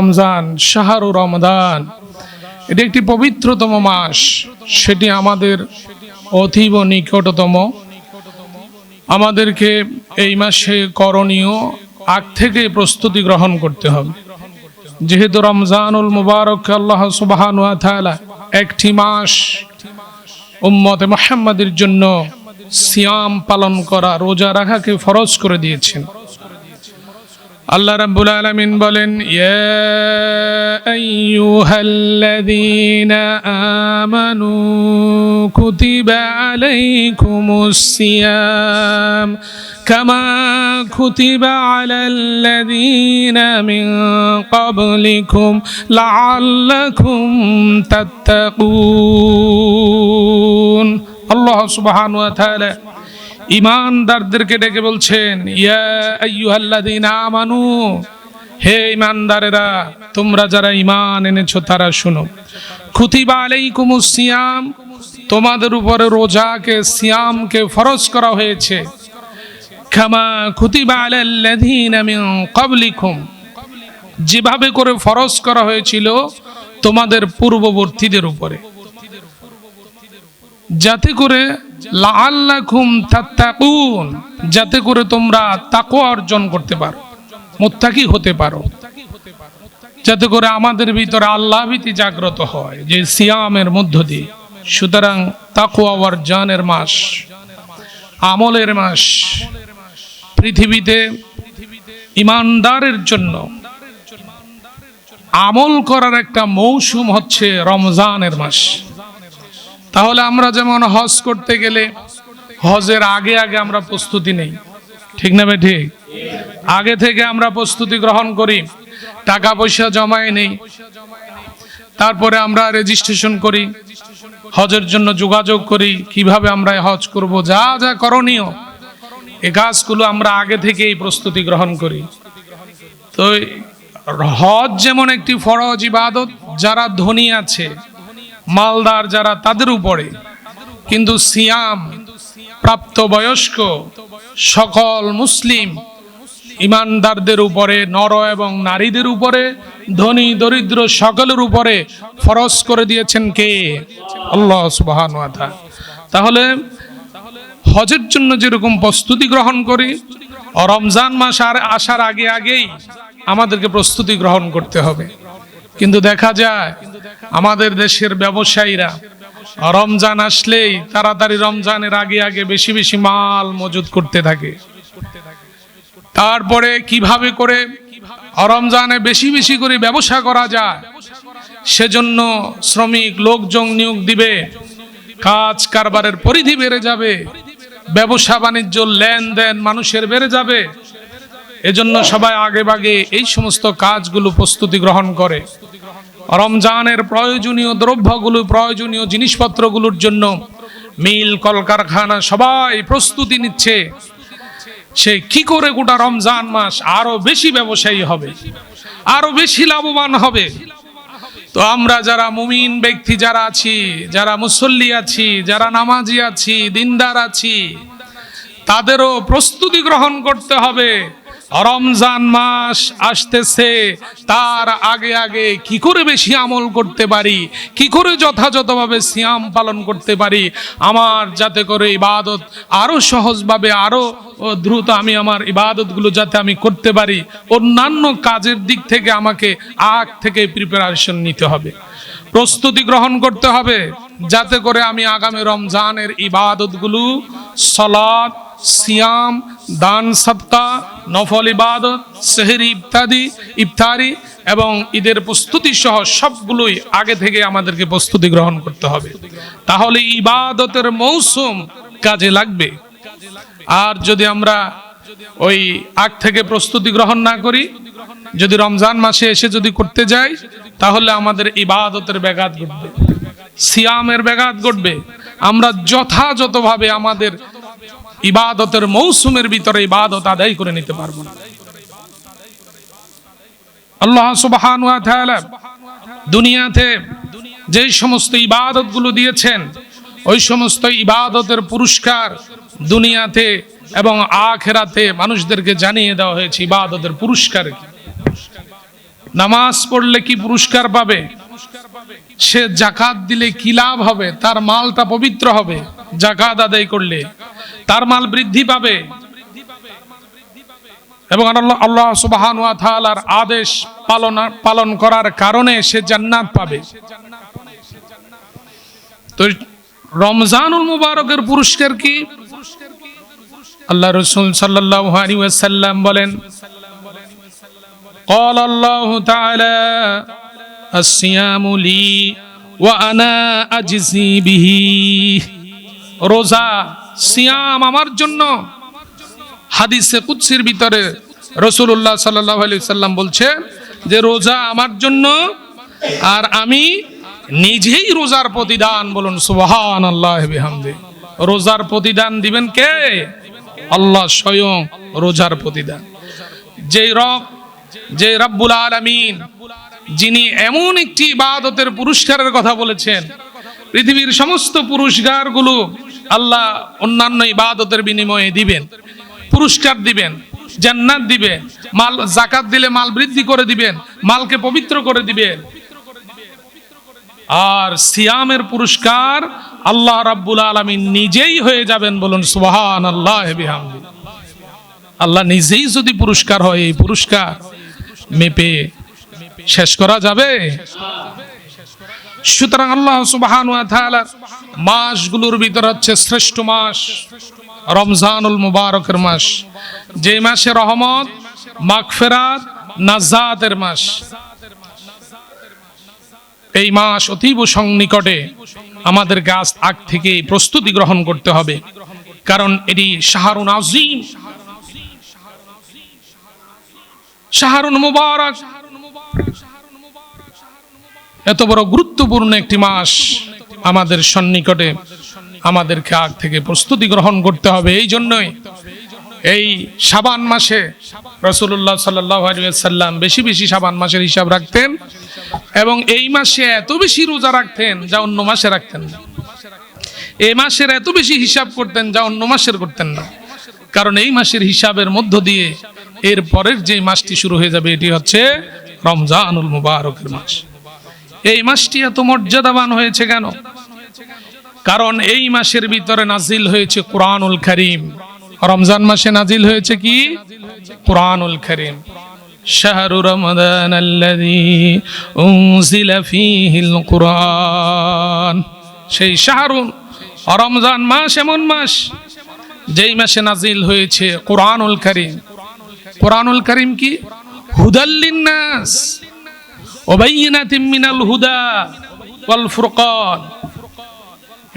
রমজান শাহরু রমদান এটি একটি পবিত্রতম মাস, সেটি আমাদের অতীব নিকটতম। আমাদেরকে এই মাসে করণীয় আগ থেকে প্রস্তুতি গ্রহণ করতে হবে। যেহেতু রমজানুল মুবারক আল্লাহ সুবহানাহু ওয়া তাআলা একটি মাস উম্মতে মুহাম্মাদের জন্য সিয়াম পালন করা, রোজা রাখাকে ফরজ করে দিয়েছেন। আল্লাহ রাব্বুল আলামিন বলেন, ইয়া আইয়ুহাল্লাযীনা আমানু কুতিবা আলাইকুমুস সিয়াম কামা কুতিবা আলাল্লাযীনা মিন ক্বাবলিকুম লাআল্লাকুম তাত্তাকুন। আল্লাহ সুবহানাহু ওয়া তাআলা ঈমানদারদেরকে ডেকে বলছেন, ইয়া আইয়ুহাল্লাযীনা আমানু, হে ঈমানদারেরা, তোমরা যারা ঈমান এনেছো তারা শুনো। কুতিবা আলাইকুমুস সিয়াম, তোমাদের উপরে রোজাকে, সিয়ামকে ফরজ করা হয়েছে। কামা কুতিবা আলাল্লাযীনা মিন ক্বাবলিকুম, যেভাবে করে ফরজ করা হয়েছিল তোমাদের পূর্ববর্তীদের উপরে, যাতে করে লাআল্লাকুম তাত্তাকুন, যাতে করে তোমরা তাকওয়া অর্জন করতে পারো, মুত্তাকি হতে পারো, যাতে করে আমাদের ভিতরে আল্লাহ ভীতি জাগ্রত হয় যে সিয়ামের মধ্য দিয়ে। সুতরাং তাকওয়া অর্জনের মাস, আমলের মাস। পৃথিবীতে ঈমানদারের জন্য আমল করার একটা মৌসুম হচ্ছে রমজানের মাস। তাহলে আমরা যেমন হজ করতে গেলে হজের আগে আগে আমরা প্রস্তুতি নেই, ঠিক না ভাই? ঠিক, আগে থেকে আমরা প্রস্তুতি গ্রহণ করি, টাকা পয়সা জমায় নেই, তারপরে আমরা রেজিস্ট্রেশন করি, হজের জন্য যোগাযোগ করি, কিভাবে আমরা হজ করব, যা যা করণীয় এই কাজগুলো আমরা আগে থেকেই প্রস্তুতি গ্রহণ করি। তো হজ যেমন একটি ফরজ ইবাদত, যারা ধনী আছে, মালদার যারা, তাদের উপরে, কিন্তু সিয়াম প্রাপ্তবয়স্ক সকল মুসলিম ঈমানদারদের উপরে, নর এবং নারীদের উপরে, ধনী দরিদ্র সকলের উপরে ফরজ করে দিয়েছেন কে? আল্লাহ সুবহানাহু ওয়া তাআলা। তাহলে হজের জন্য যেরকম প্রস্তুতি গ্রহণ করি, রমজান মাস আসার আগে আগেই আমাদেরকে প্রস্তুতি গ্রহণ করতে হবে। কিন্তু দেখা যায় আমাদের দেশের ব্যবসায়ীরা রমজান আসলেই তাড়াতাড়ি রমজানের আগে আগে বেশি বেশি মাল মজুদ করতে থাকে। তারপরে কিভাবে করে রমজানে বেশি বেশি করে ব্যবসা করা যায়, সেজন্য শ্রমিক লোকজন নিয়োগ দিবে, কাজ কারবারের পরিধি বেড়ে যাবে, ব্যবসা বাণিজ্য লেনদেন মানুষের বেড়ে যাবে। এজন্য সবাই আগে ভাগে এই সমস্ত কাজগুলো প্রস্তুতি গ্রহণ করে। রমজানের প্রয়োজনীয় দ্রব্যগুলো, প্রয়োজনীয় জিনিসপত্রগুলোর জন্য মিল কলকারখানা সবাই প্রস্তুতি নিচ্ছে। সে কি করে গোটা রমজান মাস আরো বেশি ব্যবসায়ী হবে, আরো বেশি লাভবান হবে। তো আমরা যারা মুমিন ব্যক্তি যারা আছি, যারা মুসল্লি আছি, যারা নামাজি আছি, দিনদার আছি, তাদেরও প্রস্তুতি গ্রহণ করতে হবে। রমজান মাস আসতেছে, তার আগে আগে কি করে বেশি আমল করতে পারি, কি করে যথাযথভাবে সিয়াম পালন করতে পারি, আমার যাতে করে ইবাদত আরো সহজভাবে, আরো দ্রুত আমি আমার ইবাদতগুলো যাতে আমি করতে পারি, অন্যান্য কাজের দিক থেকে আমাকে আগ থেকে প্রিপারেশন নিতে হবে, প্রস্তুতি গ্রহণ করতে হবে, যাতে করে আমি আগামী রমজানের ইবাদতগুলো, সালাত, সিয়াম, দান সাদকা, নফল ইবাদত, সেহরি ইফতারি এবং ঈদের প্রস্তুতি সহ সবগুলোই আগে থেকে আমাদেরকে প্রস্তুতি গ্রহণ করতে হবে। তাহলে ইবাদতের মৌসুম কাজে লাগবে। আর যদি আমরা ওই আগ থেকে প্রস্তুতি গ্রহণ না করি, যদি রমজান মাসে এসে যদি করতে যাই, তাহলে আমাদের ইবাদতের ব্যাঘাত ঘটবে, সিয়ামের ব্যাঘাত ঘটবে। আমরা যথাযথভাবে আমাদের ইবাদতের মৌসুমের ভিতরে ইবাদত আদায় করে নিতে পারবো না। আল্লাহ সুবহানাহু ওয়া তাআলা দুনিয়াতে যে সমস্ত ইবাদতগুলো দিয়েছেন, ওই সমস্ত ইবাদতের পুরস্কার দুনিয়াতে এবং আখিরাতে মানুষদেরকে জানিয়ে দেওয়া হয়েছে। ইবাদতের পুরস্কার নামাজ পড়লে কি পুরস্কার পাবে, সে যাকাত দিলে কি লাভ হবে, তার মালটা পবিত্র হবে, যাকাত আদায় করলে তার মাল বৃদ্ধি পাবে এবং আল্লাহ সুবহানাহু ওয়া তাআলার আদেশ পালন করার কারণে সে জান্নাত পাবে। তো রমজানুল মুবারকের পুরস্কার কি? আল্লাহ রাসূল সাল্লাল্লাহু আলাইহি ওয়াসাল্লাম বলেন, قال الله تعالى الصيام لي وانا اجزي به। রোজা সিয়াম আমার জন্য। হাদিসে কুদসির ভিতরে রাসূলুল্লাহ সাল্লাল্লাহু আলাইহি ওয়াসাল্লাম বলছেন যে রোজা আমার জন্য আর আমি নিজেই রোজার প্রতিদান। বলুন সুবহানাল্লাহি বিহামদি। রোজার প্রতিদান দিবেন কে? আল্লাহ স্বয়ং রোজার প্রতিদান। যে রব্বুল আলামিন, যিনি এমন একটি ইবাদতের পুরস্কারের কথা বলেছেন, পৃথিবীর সমস্ত পুরস্কারগুলো আল্লাহ অন্যান্য ইবাদতের বিনিময়ে দিবেন, পুরস্কার দিবেন, জান্নাত দিবেন, মাল যাকাত দিলে মাল বৃদ্ধি করে দিবেন, মালকে পবিত্র করে দিবেন। আর সিয়ামের পুরস্কার আল্লাহ রাব্বুল আলামিন নিজেই হয়ে যাবেন। বলুন সুবহানাল্লাহি বিহামদি। আল্লাহ নিজেই যদি পুরস্কার হয়, এই পুরস্কার মেপে শেষ করা যাবে? সুতরাং আল্লাহ সুবহানাহু ওয়া তাআলা মাসগুলোর ভিতর হচ্ছে শ্রেষ্ঠ মাস রমজানুল মুবারকের মাস, যে মাসে রহমত, মাগফিরাত, নাজাতের মাস। এই মাস অতীব সন্নিকটে, আমাদেরকে আগ থেকে প্রস্তুতি গ্রহণ করতে হবে, কারণ এটি শাহরুন আযীম, শাহরুন মুবারক। এত বড় গুরুত্বপূর্ণ একটি মাস আমাদের সন্নিকটে, আমাদেরকে আগ থেকে প্রস্তুতি গ্রহণ করতে হবে। এই জন্যই এই শাবান মাসে রাসূলুল্লাহ সাল্লাল্লাহু আলাইহি ওয়াসাল্লাম বেশি বেশি শাবান মাসের হিসাব রাখতেন এবং এই মাসে এত বেশি রোজা রাখতেন যা অন্য মাসে রাখতেন না। এই মাসের এত বেশি হিসাব করতেন যা অন্য মাসের করতেন না, কারণ এই মাসের হিসাবের মধ্য দিয়ে এর পরের যে মাসটি শুরু হয়ে যাবে, এটি হচ্ছে রমজানুল মুবারকের মাস। এই মাসটি এত মর্যাদাবান হয়েছে কেন? কারণ এই মাসের ভিতরে নাজিল হয়েছে কুরআনুল কারীম। রমজান মাসে নাজিল হয়েছে কি? কুরআনুল কারীম। শাহরু রমাদানাল্লাযী উনজিলা ফীহিল কুরআন। সেই শাহরুন, রমজান মাস এমন মাস যেই মাসে নাজিল হয়েছে কুরআনুল কারীম। কুরআনুল কারীম কি? হুদাল লিন্নাস ওয়া বাইয়িনাতিম মিনাল হুদা ওয়াল ফুরকান।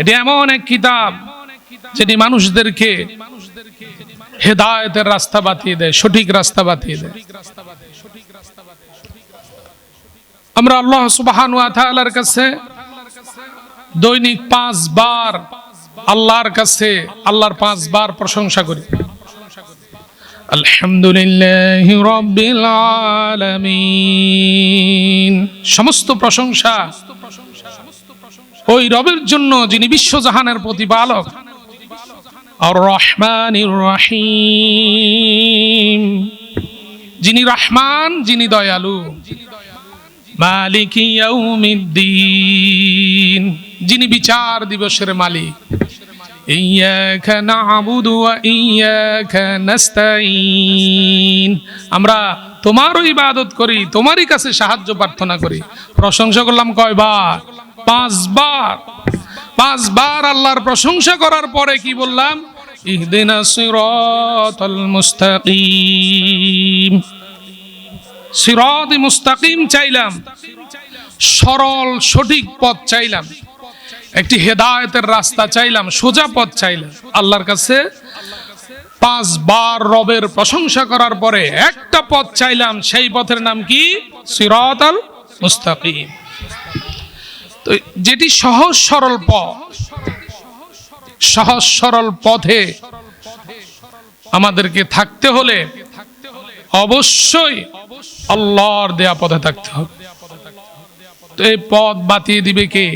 এটি এমন এক কিতাব যেটি মানুষদেরকে হেদায়েতের রাস্তা বাতিয়ে দেয়, সঠিক রাস্তা বাতিয়ে দেয়। আমরা আল্লাহ সুবহানাহু ওয়া তাআলার কাছে দৈনিক 5 বার আল্লাহর কাছে আল্লাহর 5 বার প্রশংসা করি। আলহামদুলিল্লাহি রাব্বিল আলামিন। সমস্ত প্রশংসা ওই রবের জন্য যিনি বিশ্বজাহানের প্রতিপালক। আর রহমানির রহিম, যিনি রহমান, যিনি দয়ালু। মালিকি ইয়াউমিদ্দিন, যিনি বিচার দিবসের মালিক। ইয়্যাকা না'বুদু ওয়া ইয়্যাকা নাস্তাঈন। আমরা তোমারই ইবাদত করি, তোমারই কাছে সাহায্য প্রার্থনা করি। প্রশংসা করলাম কয়বার? 5 বার। 5 বার আল্লাহর প্রশংসা করার পরে কি বললাম? ইহদিনাস সিরাতাল মুস্তাকিম। সিরাত মুস্তাকিম চাইলাম, সরল সঠিক পথ চাইলাম, একটি হেদায়েতের রাস্তা চাইলাম, সোজা পথ চাইলাম আল্লাহর কাছে। 5 বার রবের প্রশংসা করার পরে একটা পথ চাইলাম, সেই পথের নাম কি? সিরাতাল মুস্তাকিম। তো যেটি সহজ সরল পথ, সহজ সরল পথে আমাদেরকে থাকতে হলে অবশ্যই আল্লাহর দেয়া পথে থাকতে হবে। তো এই পথ বাতিয়ে দিবে কে?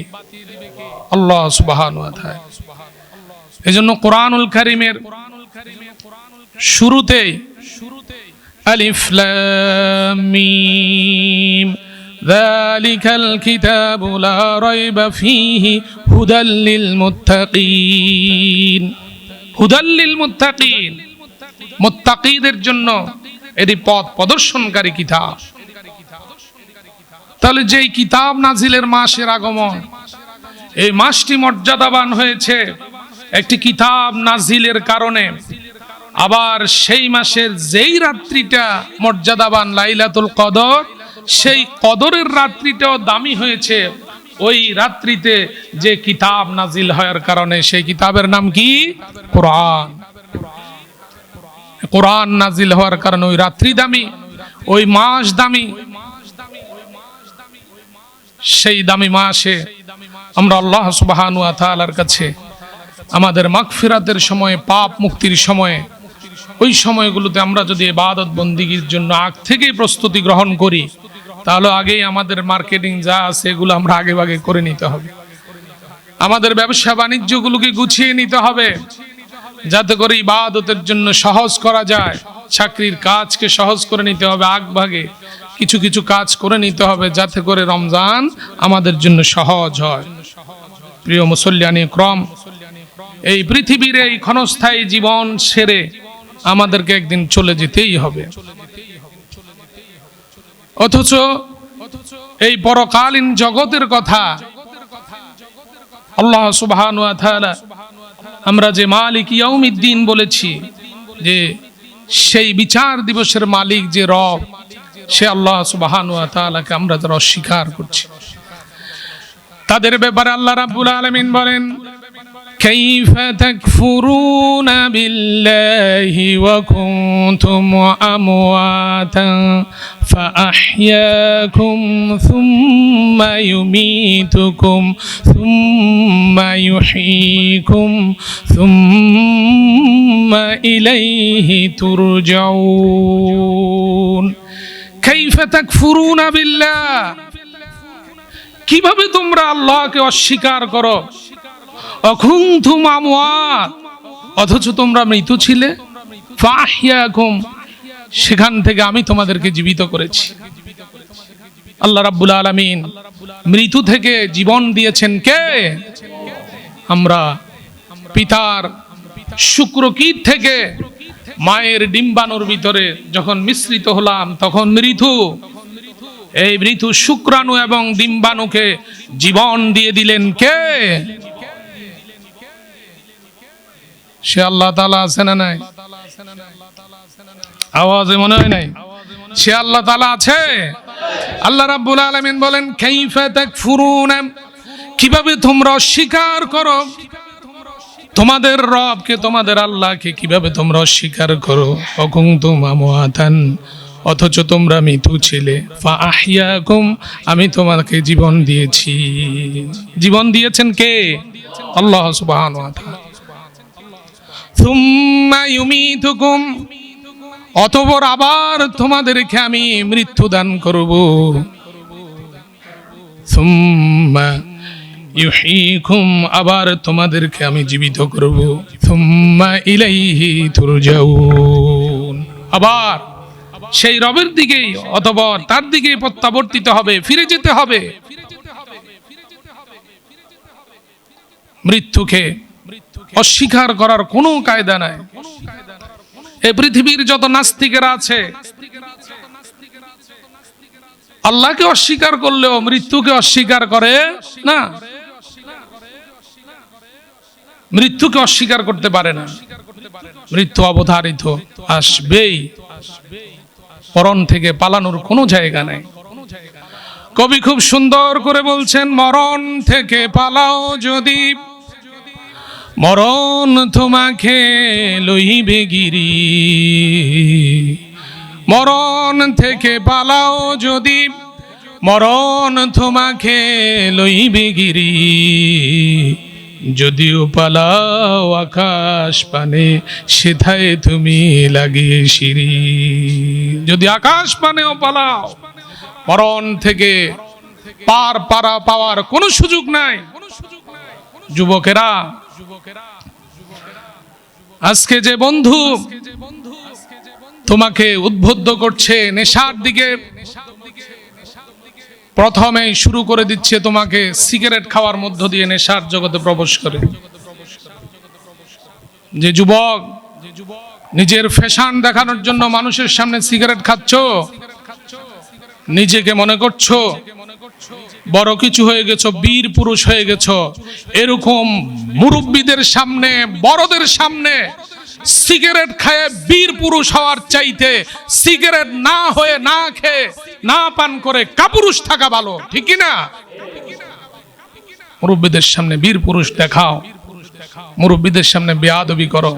আল্লাহ সুবহানাহু ওয়া তাআলা। এজন্য কুরআনুল কারীমের শুরুতেই আলিফ লাম মিম যালিকাল কিতাবু লা রাইবা ফীহি হুদাল লিল মুত্তাকিন। হুদাল লিল মুত্তাকিন, মুত্তাকিদের জন্য এটি পথ প্রদর্শনকারী কিতাব। তাহলে যেই কিতাব নাজিলের মাসের আগমন, এই মাসটি মর্যাদাবান হয়েছে একটি কিতাব নাজিলের কারণে। আবার সেই মাসের যেই রাত্রিটা মর্যাদাবান লাইলাতুল কদর, সেই কদরের রাত্রিটাও দামি হয়েছে ওই রাত্রিতে যে কিতাব নাজিল হওয়ার কারণে। সেই কিতাবের নাম কি? কোরআন। কোরআন নাজিল হওয়ার কারণে ওই রাত্রি দামি, ওই মাস দামি। সেই দামি মাসে আমরা আল্লাহ সুবহানাহু ওয়া তাআলার কাছে আমাদের মাগফিরাতের সময়, পাপ মুক্তির সময়ে, ওই সময়গুলোতে আমরা যদি ইবাদত বন্দিগির জন্য আগ থেকেই প্রস্তুতি গ্রহণ করি, তাহলে আগেই আমাদের মার্কেটিং যা আছে এগুলো আমরা আগে ভাগে করে নিতে হবে। আমাদের ব্যবসা বাণিজ্যগুলোকে গুছিয়ে নিতে হবে যাতে করে ইবাদতের জন্য সহজ করা যায়। চাকরির কাজকে সহজ করে নিতে হবে, আগ ভাগে কিছু কিছু কাজ করে নিতে হবে যাতে করে রমজান আমাদের জন্য সহজ হয়। প্রিয় মুসল্লিয়ানি ইকরাম, এই পৃথিবীর এই ক্ষণস্থায়ী জীবন ছেড়ে আমাদেরকে একদিন চলে যেতেই হবে। অথচ এই পরকালীন জগতের কথা আল্লাহ সুবহানাহু ওয়া তাআলা আমরা যে মালিক ইয়াউমিদ্দিন বলেছি, যে সেই বিচার দিবসের মালিক যে রব, সে আল্লাহ সুবহানাহু ওয়া তাআলাকে আমরা যারা অস্বীকার করছি, তাদের ব্যাপারে আল্লাহ রাব্বুল আলামিন বলেন, কাইফা তাকফুরুনা বিল্লাহি ওয়া কুনতুম আমওয়াতান ফাআহইয়াকুম সুম্মা ইউমীতুকুম সুম্মা ইউহয়ীকুম সুম্মা ইলাইহি তুরজাউন। কাইফা তাকফুরুনা বিল্লাহ, কিভাবে তোমরা আল্লাহকে অস্বীকার করো। অকুনতুম আমওয়াত, অথচ তোমরা মৃত ছিলে। ফাআহইয়াকুম, সেখান থেকে আমি তোমাদেরকে জীবিত করেছি। আল্লাহ রাব্বুল আলামিন মৃত্যু থেকে জীবন দিয়েছেন কে? আমরা পিতার শুক্রকীট থেকে মায়ের ডিম্বাণুর ভিতরে যখন মিশ্রিত হলাম, তখন মৃত্যু, এই মৃত্যু শুক্রাণু এবং ডিম্বাণুকে জীবন দিয়ে দিলেন কে? সে আল্লাহ তাআলা আছে না নাই? আওয়াজে মনে হয় নাই? সে আল্লাহ তাআলা আছে। আল্লাহ রাব্বুল আলামিন বলেন, কাইফা তাকফুরুনা, কিভাবে তোমরা অস্বীকার করো তোমাদের রবকে, তোমাদের আল্লাহকে কিভাবে তোমরা অস্বীকার করো। অকুনতুম আমওয়াতান, অথচ তোমরা মৃত ছিলে। ফাআহইয়াকুম, আমি তোমাকে জীবন দিয়েছি। জীবন দিয়েছেন কে? আল্লাহ সুবহানাহু ওয়া তাআলা। সুম্মা ইউমীতুকুম, অতঃপর আবার তোমাদেরকে আমি মৃত্যু দান করব। সুম্মা ইউহয়ীকুম, আবার তোমাদেরকে আমি জীবিত করব। সুম্মা ইলাইহি তুরজাউন, আবার সেই রবের দিকেই, অতঃপর তার দিকেই প্রত্যাবর্তিত হবে, ফিরে যেতে হবে। মৃত্যুকে অস্বীকার করার কোনো কায়দা নাই। এই পৃথিবীর যত নাস্তিকেরা আছে, আল্লাহকে অস্বীকার করলেও মৃত্যুকে অস্বীকার করে না, মৃত্যুকে অস্বীকার করতে পারে না। মৃত্যু অবধারিত, আসবেই, মরণ থেকে পালানোর কোনো জায়গা নাই। কবি খুব সুন্দর করে বলছেন, মরণ থেকে পালাও যদি, মরণ তোমাকে লইবে গিরি। মরণ থেকে পালাও যদি, মরণ তোমাকে লইবে গিরি। যদিও পালাও আকাশ পানে, সেথায় তুমি লাগিয়ে সিঁড়ি। যদি আকাশ পানেও পালাও, মরণ থেকে পার পাওয়ার কোনো সুযোগ নাই। যুবকেরা, আজকে যে বন্ধু তোমাকে উদ্বুদ্ধ করছে নেশার দিকে। প্রথমেই শুরু করে দিচ্ছে তোমাকে সিগারেট খাওয়ার মধ্য দিয়ে নেশার জগতে প্রবেশ করে। যে যুবক নিজের ফ্যাশন দেখানোর জন্য মানুষের সামনে সিগারেট খাচ্ছ, নিজেকে মনে করছো বড় কিছু হয়ে গেছো, বীর পুরুষ হয়ে গেছো, এরকম মুরব্বীদের সামনে, বড়দের সামনে সিগারেট খায় বীর পুরুষ হওয়ার চাইতে সিগারেট না হয়ে, না খেয়ে, না পান করে কাপুরুষ থাকা ভালো, ঠিক কি না? মুরব্বীদের সামনে বীর পুরুষ দেখাও, মুরব্বীদের সামনে বেয়াদবি করো,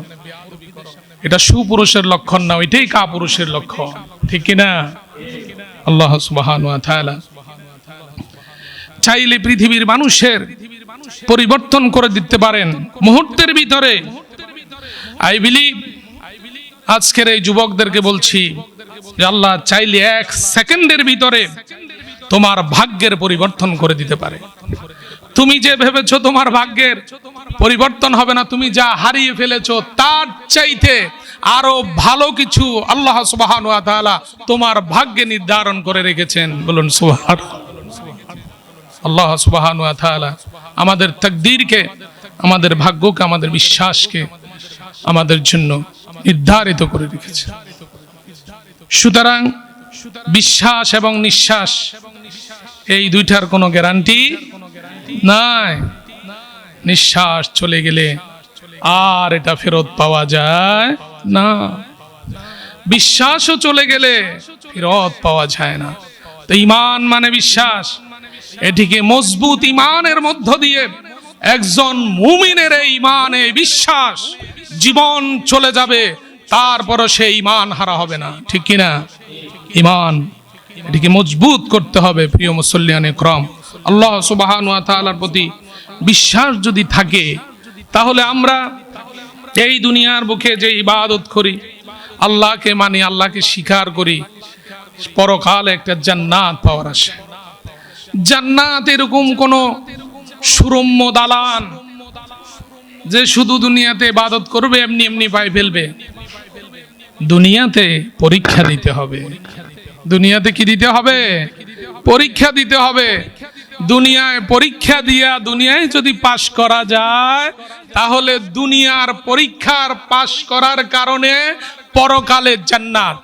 এটা সুপুরুষের লক্ষণ না, ওইটাই কাপুরুষের লক্ষণ, ঠিক কি না? আল্লাহ সুবহানাহু ওয়া তাআলা চাইলে পৃথিবীর মানুষের পরিবর্তন করে দিতে পারেন মুহূর্তের ভিতরে। আই বিলিভ, আজকের এই যুবকদেরকে বলছি যে আল্লাহ চাইলে 1 সেকেন্ডের ভিতরে তোমার ভাগ্যের পরিবর্তন করে দিতে পারে। তুমি যে ভেবেছো তোমার ভাগ্যের পরিবর্তন হবে না, তুমি যা হারিয়ে ফেলেছো তার চাইতে আরো ভালো কিছু আল্লাহ সুবহানাহু ওয়া তাআলা তোমার ভাগ্যে নির্ধারণ করে রেখেছেন। বলুন সুবহানাল্লাহ। আল্লাহ সুবহানাহু ওয়া তাআলা আমাদের তাকদীরকে, আমাদের ভাগ্যকে, আমাদের বিশ্বাসকে আমাদের জন্য নির্ধারিত করে রেখেছে। সুতরাং বিশ্বাস এবং নিঃশ্বাস এই দুইটার কোনো গ্যারান্টি নাই। নিঃশ্বাস চলে গেলে আর এটা ফেরত পাওয়া যায় না, বিশ্বাসও চলে গেলে ফেরত পাওয়া যায় না। তো ঈমান মানে বিশ্বাস, এটিকে মজবুত ঈমানের মধ্য দিয়ে একজন মুমিনের এই ঈমানে বিশ্বাস জীবন চলে যাবে, তারপরও সে ঈমান হারা হবে না, ঠিক কি না? ঈমান এটিকে মজবুত করতে হবে। প্রিয় মুসল্লিয়ানে کرام, আল্লাহ সুবহানাহু ওয়া তাআলার প্রতি বিশ্বাস যদি থাকে তাহলে আমরা এই দুনিয়ার বুকে যে ইবাদত করি, আল্লাহকে মানি, আল্লাহকে স্বীকার করি, পরকালে একটা জান্নাত পাওয়ার আশা। জান্নাত এরকম কোন সুরম্য দালান যে শুধু দুনিয়াতে ইবাদত করবে এমনি এমনি পাই ফেলবে। দুনিয়াতে পরীক্ষা দিতে হবে। দুনিয়াতে কি দিতে হবে? পরীক্ষা দিতে হবে। দুনিয়ায় পরীক্ষা দিয়া দুনিয়ায় যদি পাশ করা যায় তাহলে দুনিয়ার পরীক্ষার পাশ করার কারণে পরকালে জান্নাত।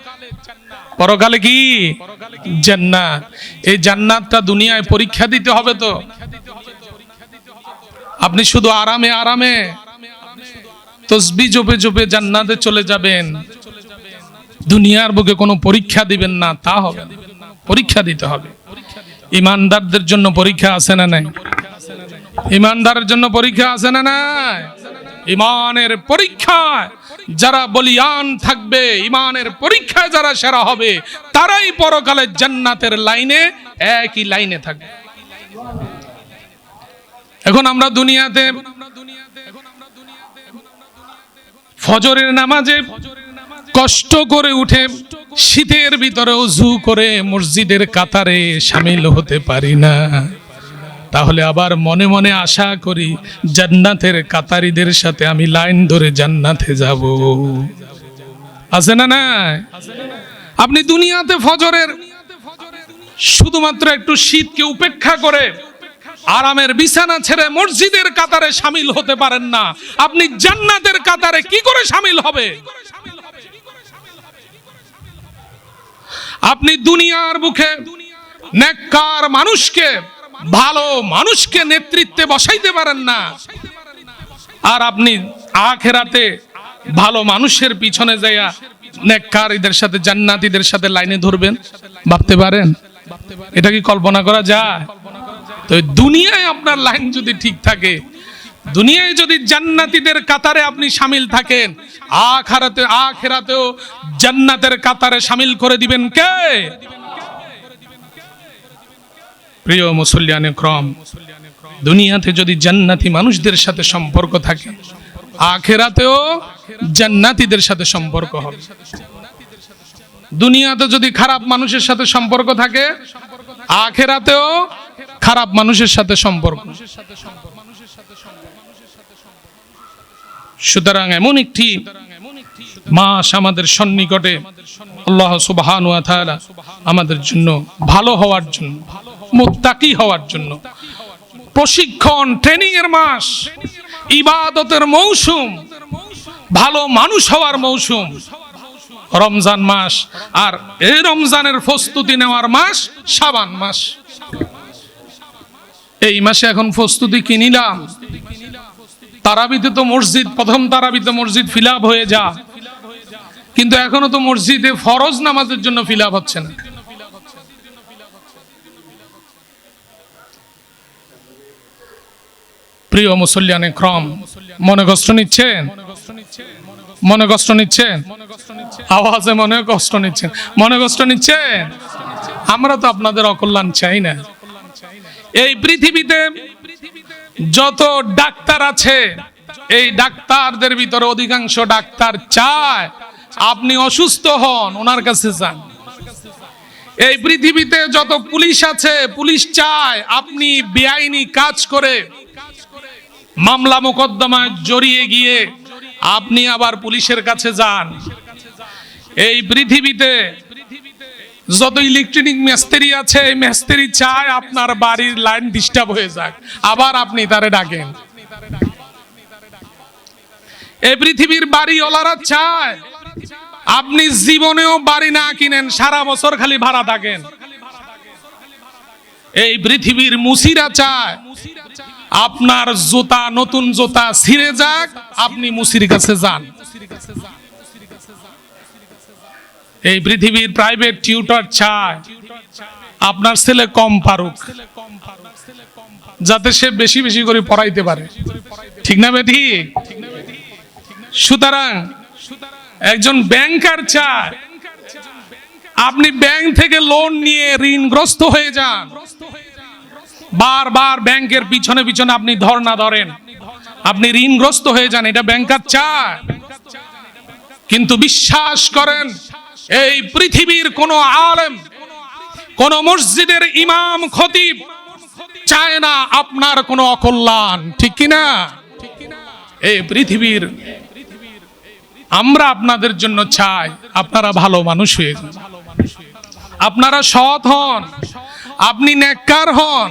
পরকালে কি? জান্নাত। এই জান্নাতটা দুনিয়ায় পরীক্ষা দিতে হবে। তো আপনি শুধু আরামে আরামে তসবিহ জপে জপে জান্নাতে চলে যাবেন, দুনিয়ার বুকে কোনো পরীক্ষা দিবেন না, তা হবে না। পরীক্ষা দিতে হবে। ইমানদারদের জন্য পরীক্ষা আছে না নাই? ইমানদারের জন্য পরীক্ষা আছে না নাই? ইমানের পরীক্ষায় যারা বলিয়ান থাকবে, ইমানের পরীক্ষায় যারা সেরা হবে, তারাই পরকালে জান্নাতের লাইনে, একই লাইনে থাকবে। এখন আমরা দুনিয়াতে ফজরের নামাজে কষ্ট করে উঠে শীতের ভিতরে ওযু করে মসজিদের কাতারে শামিল হতে পারি না, তাহলে আবার মনে মনে আশা করি জান্নাতের কাতারিদের সাথে আমি লাইন ধরে জান্নাতে যাব। আছে না না? আপনি দুনিয়াতে ফজরের শুধুমাত্র একটু শীতকে উপেক্ষা করে আরামের বিছানা ছেড়ে মসজিদের কাতারে শামিল হতে পারেন না, আপনি জান্নাতের কাতারে কি করে শামিল হবে? আপনি দুনিয়ার বুকে নেককার মানুষকে, ভালো মানুষকে নেতৃত্বে বসাইতে পারেন না, আর আপনি আখিরাতে ভালো মানুষের পিছনে যাইয়া নেককারীদের সাথে, জান্নাতীদের সাথে লাইনে ধরবেন, ভাবতে পারেন? এটা কি কল্পনা করা যায়? তো দুনিয়ায় আপনার লাইন যদি ঠিক থাকে, দুনিয়ায় যদি জান্নাতীদের কাতারে আপনি শামিল থাকেন, আখিরাতেও জান্নাতের কাতারে শামিল করে দিবেন কে? প্রিয় মুসল্লিয়ানে کرام, দুনিয়াতে যদি জান্নাতি মানুষদের সাথে সম্পর্ক থাকে, আখিরাতেও জান্নাতীদের সাথে সম্পর্ক হবে। দুনিয়াতে যদি খারাপ মানুষের সাথে সম্পর্ক থাকে, আখিরাতেও খারাপ মানুষের সাথে সম্পর্ক। সুতরাং এমন একটি মাস আমাদের সন্নিকটে আল্লাহ সুবহানাহু ওয়া তাআলা আমাদের জন্য ভালো হওয়ার জন্য, মুত্তাকি হওয়ার জন্য প্রশিক্ষণ, ট্রেনিং এর মাস, ইবাদতের মৌসুম, ভালো মানুষ হওয়ার মৌসুম রমজান মাস। আর এই রমজানের প্রস্তুতি নেওয়ার মাস শাবান মাস। এই মাসে এখন প্রস্তুতি কি নিলাম? তারাবিতে তো মসজিদ, প্রথম তারাবিতে মসজিদ ফিল আপ হয়ে যা, কিন্তু এখনো তো মসজিদে ফরজ নামাজের জন্য ফিল আপ হচ্ছে না। প্রিয় মুসল্লিয়ানে ইকরাম, মনে কষ্ট নিচ্ছেন? মনে কষ্ট নিচ্ছেন? আওয়াজে মনে কষ্ট নিচ্ছেন? মনে কষ্ট নিচ্ছেন? আমরা তো আপনাদের অকল্যাণ চাই না। এই পৃথিবীতে যত ডাক্তার আছে, এই ডাক্তারদের ভিতরে অধিকাংশ ডাক্তার চায় আপনি অসুস্থ হন, ওনার কাছে যান। এই পৃথিবীতে যত পুলিশ আছে, পুলিশ চায় আপনি বেআইনি কাজ করে মামলা মোকদ্দমায় জড়িয়ে গিয়ে আপনি আবার পুলিশের কাছে যান। এই পৃথিবীতে যত ইলেকট্রনিক মিস্ত্রি আছে, এই মিস্ত্রি চায় আপনার বাড়ির লাইন ডিস্টার্ব হয়ে যাক, আবার আপনি তারে ডাকেন। এই পৃথিবীর বাড়িওয়ালারা চায় আপনি জীবনেও বাড়ি না কিনেন, সারা বছর খালি ভাড়া থাকেন। এই পৃথিবীর মুসিরা চায় আপনার জুতা, নতুন জুতা ছিঁড়ে যাক, আপনি মুসির কাছে যান। এই পৃথিবীর প্রাইভেট টিউটর চায় আপনার ছেলে কম পারুক, যাতে সে বেশি বেশি করে পড়াইতে পারে। ঠিক না বেঠি? সুতরাং একজন ব্যাংকার চায় আপনি ব্যাংক থেকে লোন নিয়ে ঋণগ্রস্ত হয়ে যান, বারবার ব্যাংকের পিছনে পিছনে আপনি ধর্ণা ধরেন, আপনি ঋণগ্রস্ত হয়ে যান। এটা ব্যাংকার চায়। কিন্তু বিশ্বাস করেন, এই পৃথিবীর কোন আলেম, কোন মসজিদের ইমাম, খতিব চায় না আপনার কোনো অকল্যাণ। ঠিক কিনা? এই পৃথিবীর আমরা আপনাদের জন্য চাই আপনারা ভালো মানুষ হয়ে যান, আপনারা সৎ হন, আপনি নেককার হন,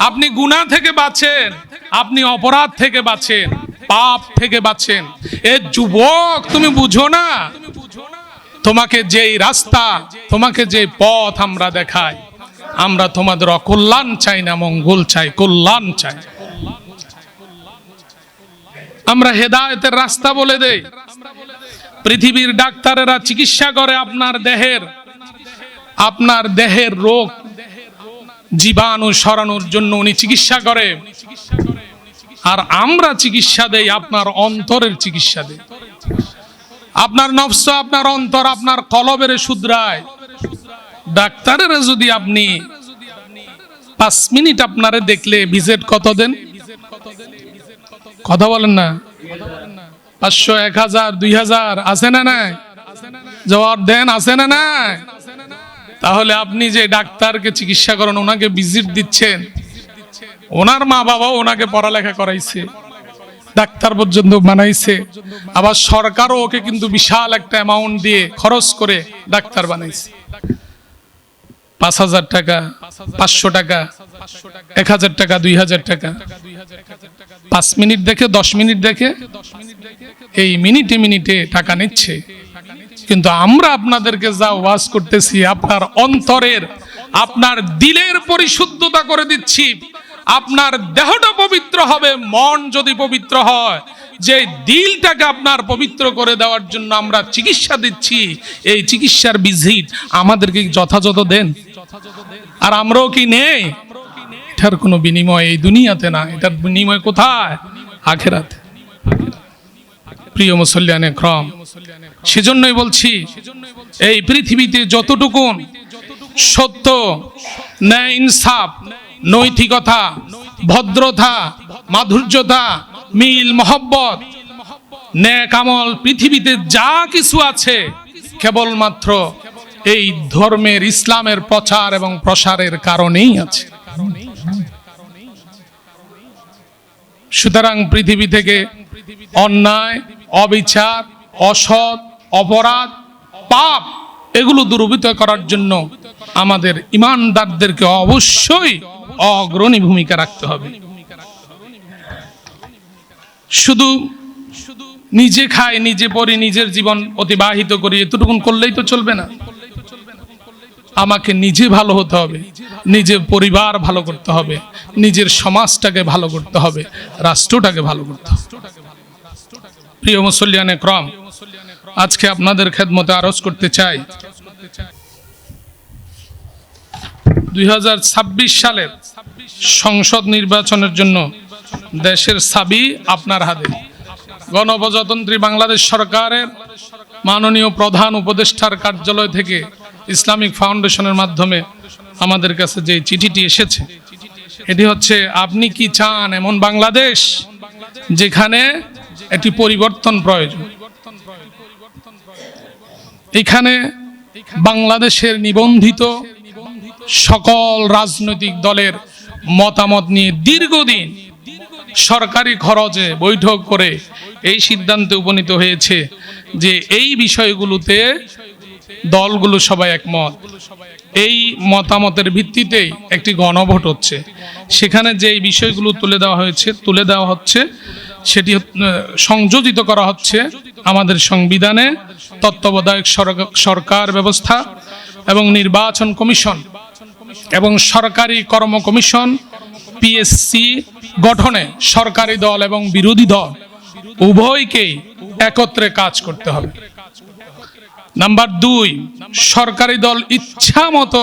আপনি গুনাহ থেকে বাঁচেন, আপনি অপরাধ থেকে বাঁচেন, পাপ থেকে বাঁচেন। এ যুবক, তুমি বুঝো না তোমাকে যেই রাস্তা, তোমাকে যে পথ আমরা দেখাই, আমরা তোমাদের অকল্যাণ চাই না, মঙ্গল চাই, কল্যাণ চাই। আমরা হেদায়েতের রাস্তা বলে দেই। পৃথিবীর ডাক্তারেরা চিকিৎসা করে আপনার দেহের রোগ জীবাণু সরানোর জন্য উনি চিকিৎসা করে, আর আমরা চিকিৎসা দেই আপনার অন্তরের চিকিৎসা দেই। আপনার নফস, আপনার অন্তর, আপনার কলবের শুধরায়। ডাক্তারেরা যদি আপনি 5 মিনিট আপনারে দেখলে ভিজিট কত দেন? কথা বলেন না? 500, 1000, 2000 আছে না নাই? জবাব দেন, আছে না নাই? তাহলে আপনি যে ডাক্তারকে চিকিৎসা করেন, ওনাকে ভিজিট দিচ্ছেন, ওনার মা বাবা ওনাকে পড়ালেখা করাইছে, ডাক্তার পর্যন্ত বানাইছে, আবার সরকারও ওকে কিন্তু বিশাল একটা অ্যামাউন্ট দিয়ে খরচ করে ডাক্তার বানাইছে। 5000 টাকা, 500 টাকা, 1000 টাকা, 2000 টাকা। 5 মিনিট দেখে, 10 মিনিট দেখে, এই মিনিটে মিনিটে টাকা নিচ্ছে। কিন্তু আমরা আপনাদেরকে যা ওয়াজ করতেছি, আপনার অন্তরের, আপনার দিলের পরিশুদ্ধতা করে দিচ্ছি। আপনার দেহটা পবিত্র হবে, মন যদি পবিত্র হয়, যে দিলটাকে আপনার পবিত্র করে দেওয়ার জন্য আমরা চিকিৎসা দিচ্ছি, এই চিকিৎসার ভিজিট আমাদেরকে যথাযথ দেন। আর আমরাও কি নেই? এটার কোনো বিনিময় এই দুনিয়াতে না, এটার বিনিময় কোথায়? আখিরাতে। প্রিয় মুসল্লিয়ানে ইকরাম, সেজন্যই বলছি, এই পৃথিবীতে যতটুকু সত্য, ন্যায়, ইনসাফ, নৈতিকতা, ভদ্রতা, মাধুর্যতা, মিল, মহব্বত, নেক আমল, পৃথিবীতে যা কিছু আছে কেবলমাত্র এই ধর্মের, ইসলামের প্রচার এবং প্রসারের কারণেই আছে। সুতরাং পৃথিবী থেকে অন্যায়, অবিচার, অসৎ, অপরাধ, পাপ এগুলো দূরীভূত করার জন্য আমাদের ইমানদারদেরকে অবশ্যই অগ্রণী ভূমিকা রাখতে হবে। শুধু নিজে খাই, নিজে পড়ি, নিজের জীবন অতিবাহিত করি, এতটুকুন করলেই তো চলবে না। আমাকে নিজে ভালো হতে হবে, নিজের পরিবার ভালো করতে হবে, নিজের সমাজটাকে ভালো করতে হবে, রাষ্ট্রটাকে ভালো করতে হবে। প্রিয় মুসল্লিয়ানে کرام, আজকে আপনাদের খেদমতে আরজ করতে চাই 2026 সালের সংসদ নির্বাচনের জন্য দেশের চাবি আপনার হাতে। গণপ্রজাতন্ত্রী বাংলাদেশ সরকারের মাননীয় প্রধান উপদেষ্টার কার্যালয় থেকে ইসলামিক ফাউন্ডেশনের মাধ্যমে আমাদের কাছে যে চিঠিটি এসেছে, এটি হচ্ছে আপনি কি চান এমন বাংলাদেশ যেখানে একটি পরিবর্তন প্রয়োজন। এখানে বাংলাদেশের নিবন্ধিত সকল রাজনৈতিক দলের মতামত নিয়ে দীর্ঘদিন সরকারি খরচে বৈঠক করে এই সিদ্ধান্তে উপনীত হয়েছে যে এই বিষয়গুলোতে দলগুলো সবাই একমত। এই মতামতের ভিত্তিতেই একটি গণভোট হচ্ছে। সেখানে যে এই বিষয়গুলো তুলে দেওয়া হচ্ছে সেটি সংযোজিত করা হচ্ছে আমাদের সংবিধানে তত্ত্বাবধায়ক সরকার ব্যবস্থা এবং নির্বাচন কমিশন এবং সরকারি কর্ম কমিশন পিএসসি গঠনে সরকারি দল এবং বিরোধী দল উভয়কেই একত্রে কাজ করতে হবে। নাম্বার 2, সরকারি দল ইচ্ছা মতো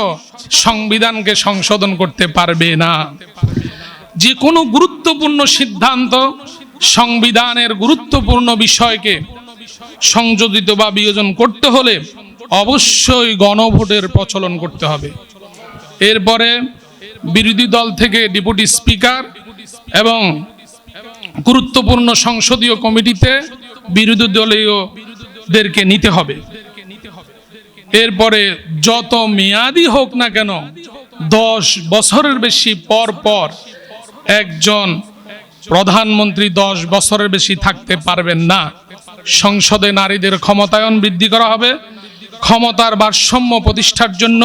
সংবিধানকে সংশোধন করতে পারবে না। যে কোনো গুরুত্বপূর্ণ সিদ্ধান্ত, সংবিধানের গুরুত্বপূর্ণ বিষয়কে সংযোজিত বা বিয়োজন করতে হলে অবশ্যই গণভোটের প্রচলন করতে হবে। এরপরে বিরোধী দল থেকে ডেপুটি স্পিকার এবং গুরুত্বপূর্ণ সংসদীয় কমিটিতে বিরোধী দলীয়দেরকে নিতে হবে। এরপরে যত মেয়াদি হোক না কেন 10 বছরের বেশি পর পর একজন প্রধানমন্ত্রী 10 বছরের বেশি থাকতে পারবেন না। সংসদে নারীদের ক্ষমতায়ন বৃদ্ধি করা হবে। ক্ষমতার ভারসাম্য প্রতিষ্ঠার জন্য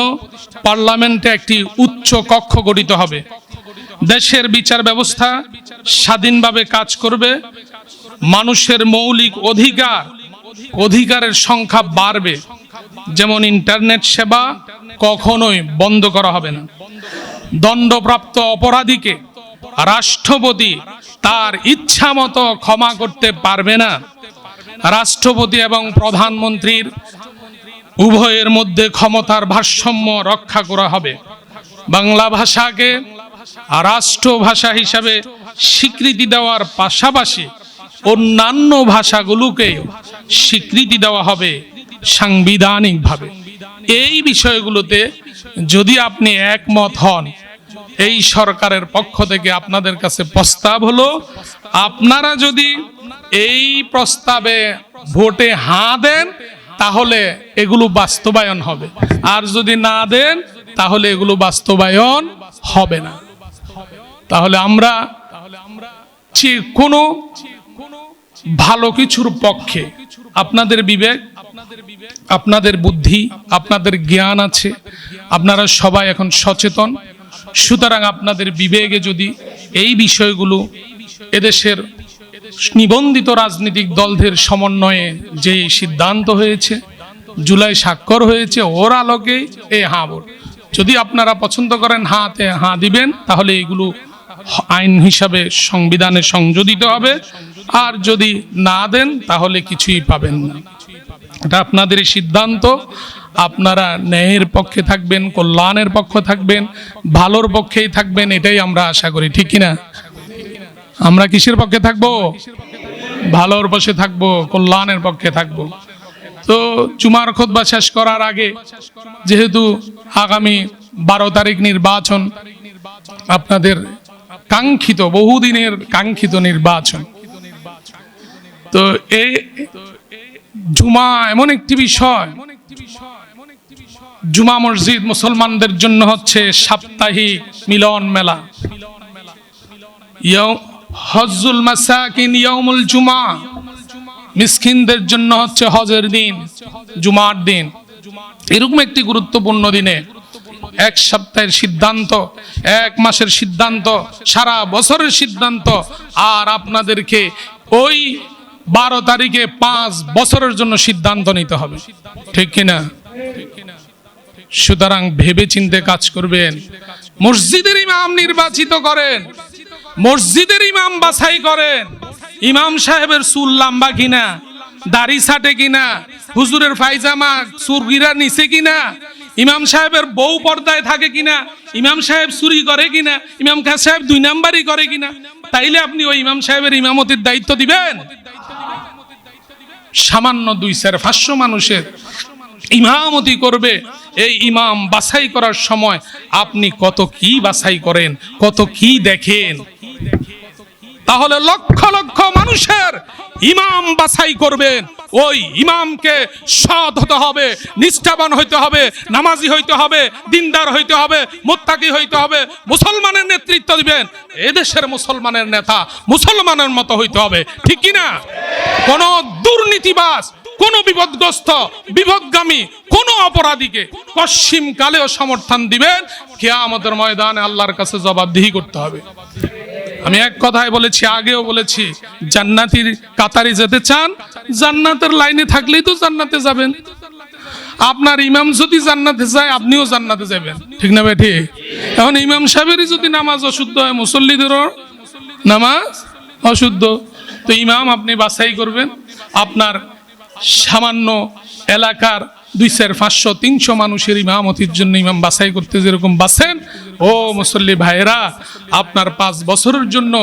পার্লামেন্টে একটি উচ্চ কক্ষ গঠিত হবে। দেশের বিচার ব্যবস্থা স্বাধীনভাবে কাজ করবে। মানুষের মৌলিক অধিকারের সংখ্যা বাড়বে। যেমন ইন্টারনেট সেবা কখনোই বন্ধ করা হবে না। দণ্ডপ্রাপ্ত অপরাধীকে রাষ্ট্রপতি তার ইচ্ছা মতো ক্ষমা করতে পারবে না। রাষ্ট্রপতি এবং প্রধানমন্ত্রীর উভয়ের মধ্যে ক্ষমতার ভারসাম্য রক্ষা করা হবে। বাংলা ভাষাকে রাষ্ট্রভাষা হিসাবে স্বীকৃতি দেওয়ার পাশাপাশি অন্যান্য ভাষাগুলোকে স্বীকৃতি দেওয়া হবে সাংবিধানিকভাবে। এই বিষয়গুলোতে যদি আপনি একমত হন, এই সরকারের পক্ষ থেকে আপনাদের কাছে প্রস্তাব হলো, আপনারা যদি এই প্রস্তাবে ভোটে হাঁ দেন তাহলে এগুলো বাস্তবায়ন হবে, আর যদি না দেন তাহলে এগুলো বাস্তবায়ন হবে না। তাহলে আমরা যে কোনো ভালো কিছুর পক্ষে আপনাদের বিবেক, আপনাদের বুদ্ধি, আপনাদের জ্ঞান আছে, আপনারা সবাই এখন সচেতন। সুতরাং আপনাদের বিবেকে যদি এই বিষয়গুলো এদেশের নিবন্ধিত রাজনৈতিক দলদের সমন্বয়ে যে সিদ্ধান্ত হয়েছে, জুলাই স্বাক্ষর হয়েছে, ওর আলোকে এই হাঁ ভোট, যদি আপনারা পছন্দ করেন হাতে হাঁ দিবেন, তাহলে এগুলো আইন হিসাবে সংবিধানে সংযোজিত হবে। আর যদি না দেন তাহলে কিছুই পাবেন না। এটা আপনাদের সিদ্ধান্ত। আপনারা ন্যায়ের পক্ষে থাকবেন, কল্যাণের পক্ষে থাকবেন, ভালোর পক্ষেই থাকবেন, এটাই আমরা আশা করি। ঠিক কিনা? আমরা কিসের পক্ষে থাকবো? ভালোর পক্ষে থাকবো, কল্যাণের পক্ষে থাকবো। তো জুমার খুতবা শেষ করার আগে, যেহেতু আগামী 12 তারিখ নির্বাচন, আপনাদের কাঙ্ক্ষিত, বহুদিনের কাঙ্ক্ষিত নির্বাচন, তো এই জুমা এমন একটি বিষয়, জুমা মসজিদ মুসলমানদের জন্য হচ্ছে সাপ্তাহিক মিলন মেলা। হজ্জুল মাসাকিন ইয়াউমুল জুমা, মিসকিনদের জন্য হচ্ছে হজের দিন, জুমার দিন। এরকম একটি গুরুত্বপূর্ণ দিনে এক সপ্তাহের সিদ্ধান্ত, এক মাসের সিদ্ধান্ত, সারা বছরের সিদ্ধান্ত, আর আপনাদেরকে ওই 12 তারিখে 5 বছরের জন্য সিদ্ধান্ত নিতে হবে, ঠিক কিনা? সুতরাং ভেবে চিন্তে কাজ করবেন। মসজিদের ইমাম নির্বাচিত করেন, মসজিদের ইমাম বাছাই করেন। ইমাম সাহেবের চুল লম্বা কিনা, দাড়ি ছাটে কিনা, হুজুরের পায়জামা চুরগিরা নিচে কিনা, ইমাম সাহেবের বউ পর্দায় থাকে কিনা, ইমাম সাহেব চুরি করে কিনা, ইমাম সাহেব 2 নাম্বারই করে কিনা, তাইলে আপনি ওই ইমাম সাহেবের ইমামতির দায়িত্ব দিবেন? সামান্য 200-500 মানুষের ইমামতি করবে, এই ইমাম বাছাই করার সময় আপনি কত কি বাছাই করেন, কত কি দেখেন। তাহলে লক্ষ লক্ষ মানুষের ইমাম বাছাই করবেন, ওই ইমামকে সৎ হতে হবে, নিষ্ঠাবান হইতে হবে, নামাজি হইতে হবে, দিনদার হইতে হবে, মুত্তাকি হইতে হবে, মুসলমানের নেতৃত্ব দিবেন। এদেশের মুসলমানের নেতা মুসলমানের মতো হইতে হবে, ঠিক কিনা? কোন দুর্নীতিবাজ, কোন বিপদগ্রস্ত, বিপদগামী কোন অপরাধীকে পশ্চিম কালেও সমর্থন দিবেন, কিয়ামতের ময়দানে আল্লাহর কাছে জবাবদিহি করতে হবে। আমি এক কথায় বলেছি, আগেও বলেছি, জান্নাতীর কাতারে যেতে চান, জান্নাতের লাইনে থাকলেই তো জান্নাতে যাবেন। আপনার ইমাম যদি জান্নাতে যায়, আপনিও জান্নাতে যাবেন, ঠিক না ভাই? ঠিক। এখন ইমাম সাহেবেরই যদি নামাজ অশুদ্ধ হয়, মুসল্লিদেরও নামাজ অশুদ্ধ, তো ইমাম আপনি বাছাই করবেন। আপনার সামান্য এলাকার 200-500-300 মানুষের ইমামতির জন্য ইমাম বাছাই করতে যেরকম বাছেন, ও মুসল্লি ভাইয়েরা, আপনার 5 বছরের জন্য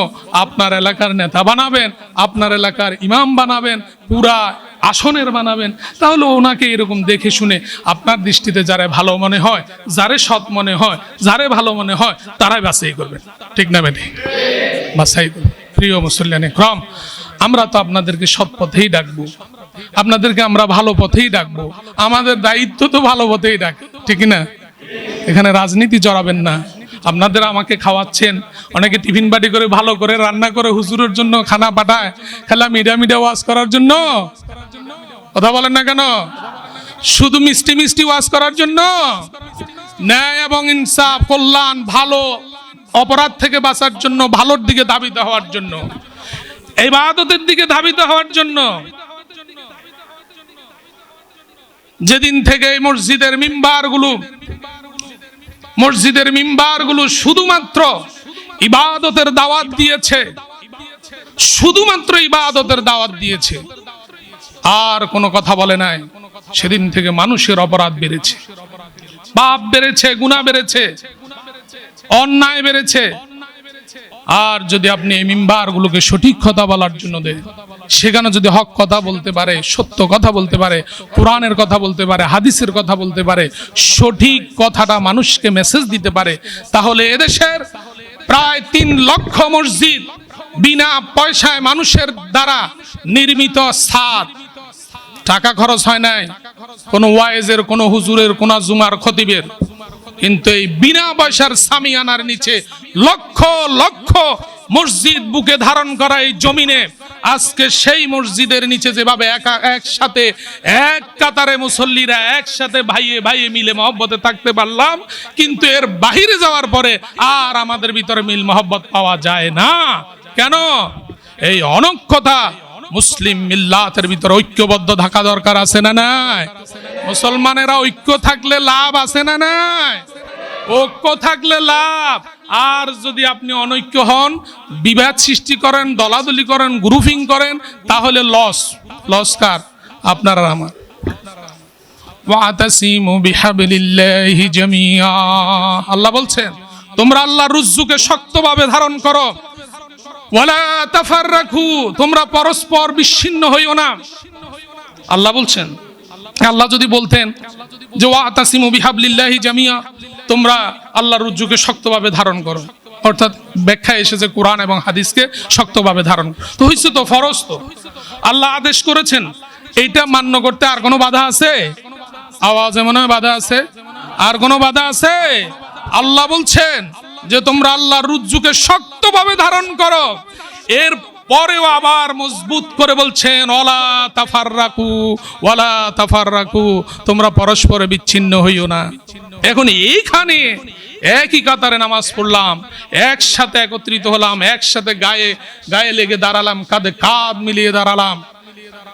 আপনার এলাকার নেতা বানাবেন, আপনার এলাকার ইমাম বানাবেন, পুরা আসনের বানাবেন। তাহলে ওনাকে এরকম দেখে শুনে আপনার দৃষ্টিতে যারা ভালো মনে হয়, যারে সৎ মনে হয়, যারে ভালো মনে হয়, তারাই বাছাই করবেন, ঠিক না বেটি? বাছাই করবেন। প্রিয় মুসল্লিয়ানে ইকরাম, আমরা তো আপনাদেরকে সৎ পথেই ডাকবো, আপনাদেরকে আমরা ভালো পথেই ডাকবো, আমাদের দায়িত্ব তো ভালো পথেই ডাক, ঠিক না? এখানে রাজনীতি জড়াবেন না। আপনাদের আমাকে খাওয়াচ্ছেন, অনেকে টিফিন বাটি করে ভালো করে রান্না করে হুজুরের জন্য খানা পাঠায়, খেলা মিডিয়া ওয়াজ করার জন্য। কথা বলেন না কেন? শুধু মিষ্টি মিষ্টি ওয়াজ করার জন্য? ন্যায় এবং ইনসাফ, কল্যাণ, ভালো, অপরাধ থেকে বাঁচার জন্য, ভালোর দিকে ধাবিত হওয়ার জন্য, ইবাদতের দিকে ধাবিত হওয়ার জন্য। যেদিন থেকে এই মসজিদের মিম্বারগুলো শুধুমাত্র ইবাদতের দাওয়াত দিয়েছে, শুধুমাত্র ইবাদতের দাওয়াত দিয়েছে, আর কোনো কথা বলে নাই, সেদিন থেকে মানুষের অপরাধ বেড়েছে, পাপ বেড়েছে, গুনাহ বেড়েছে, অন্যায় বেড়েছে। আর যদি আপনি এই মিম্বারগুলোকে সঠিক কথা বলার জন্য দেন, সেখানে যদি হক কথা বলতে পারে, সত্য কথা বলতে পারে, কোরআনের কথা বলতে পারে, হাদিসের কথা বলতে পারে, সঠিক কথাটা মানুষকে মেসেজ দিতে পারে, তাহলে এদেশের প্রায় 3 লক্ষ মসজিদ বিনা পয়সায় মানুষের দ্বারা নির্মিত, সাদ, টাকা খরচ হয় নাই, কোনো ওয়াইজের, কোনো হুজুরের, কোনো জুমার খতিবের, কিন্তু এই বিনা পয়সার সামিয়ানার নিচে লক্ষ লক্ষ মসজিদ বুকে ধারণ করা এই জমিনে আজকে সেই মসজিদের নিচে যেভাবে একসাথে এক কাতারে মুসল্লিরা একসাথে ভাইয়ে ভাইয়ে মিলে মহব্বতে থাকতে পারলাম, কিন্তু এর বাহিরে যাওয়ার পরে আর আমাদের ভিতরে মিল মহব্বত পাওয়া যায় না। কেন? এই অনৈক্যতা। মুসলিম মিল্লাতের ভিতরে ঐক্যবদ্ধ থাকা দরকার, আছে না নাই? মুসলমানেরা ঐক্য থাকলে লাভ, আছে না নাই? ঐক্য থাকলে লাভ। আর যদি আপনি অনৈক্য হন, বিভেদ সৃষ্টি করেন, দলাদলি করেন, গ্রুপিং করেন, তাহলে লস কার? আপনার আর আমার। ওয়াতাসিমু বিহাবলিল্লাহি জামিআ, আল্লাহ বলছেন তোমরা আল্লাহর রুজ্জুকে শক্তভাবে ধারণ করো, ওয়ালা তাফাররাকু, তোমরা পরস্পর বিচ্ছিন্ন হইও না। আল্লাহ বলছেন। আল্লাহ যদি বলতেন যে ওয়াতাসিমু বিহাবলিল্লাহি জামিআ, তোমরা আল্লাহর রুজ্জুকে শক্তভাবে ধারণ করো, অর্থাৎ ব্যাখ্যা এসেছে কোরআন এবং হাদিসকে শক্তভাবে ধারণ, তো হইছে তো ফরজ, তো আল্লাহ আদেশ করেছেন, এইটা মান্য করতে আর কোনো বাধা আছে? আওয়াজে মনে হয় বাধা আছে। আর কোনো বাধা আছে? আল্লাহ বলছেন যে তোমরা আল্লাহর রুজ্জুকে শক্তভাবে ধারণ করো। এর পরেও আবার মজবুত করে বলছেন ওয়ালা তাফাররাকু, তোমরা পরস্পরে বিচ্ছিন্ন হইও না। এখন এইখানে একই কাতারে নামাজ পড়লাম, একসাথে একত্রিত হলাম, একসাথে গায়ে গায়ে লেগে দাঁড়ালাম, কাঁধে কাঁধ মিলিয়ে দাঁড়ালাম,